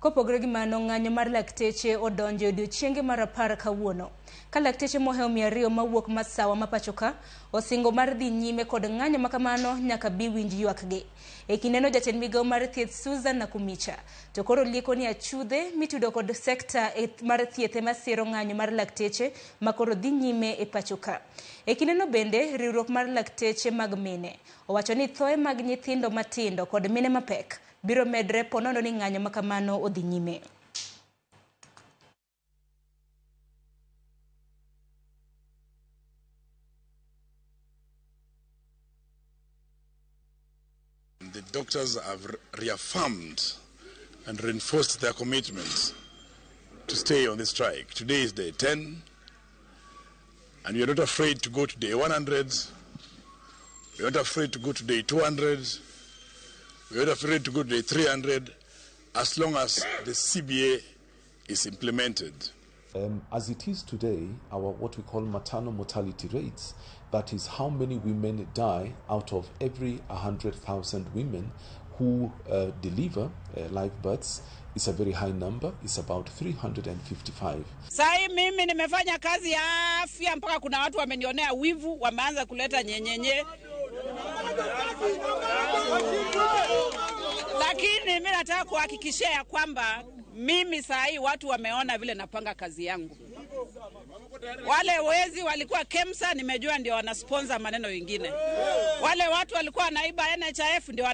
Kopogore gi mano, ng'anyo mar lakteche odonjo odiochienge mar apar kawuono. Ka lakteche mohewo 200 mawuok masawa mapachoka osingo mar dhi nyime kod ng'anyo makamano nyaka bi winj ywakgi. E kindeno jatend migawo mar thieth Susan Nakumicha to koro lieko ni achudhe mitudo kod sekta mar thieth masiro ng'anyo mar lakteche makoro dhi nyime e pachoka. E kindeno bende riwruok mar lakteche mag mine owacho ni thoe mag nyithindo matindo kod mine mapek biro medre ponono ni ng'anyo makamano odhi nyime. The doctors have reaffirmed and reinforced their commitment to stay on the strike. Today is day 10, and we are not afraid to go to day 100. We are not afraid to go to day 200. We are not afraid to go to day 300, as long as the CBA is implemented. As it is today, our what we call maternal mortality rates, that is how many women die out of every 100,000 women who deliver live births, is a very high number. It's about 355. Sai mimi nimefanya kazi ya afya mpaka kuna watu wamenionea wivu, wameanza kuleta nyenyenye. Lakini mimi nataka kuhakikishia ya kwamba mimi sai watu wameona vile napanga kazi yangu. Wale wezi walikuwa KEMSA, nimejua ndio wanasponsor maneno mengine. Wale watu walikuwa naiba NHIF ndio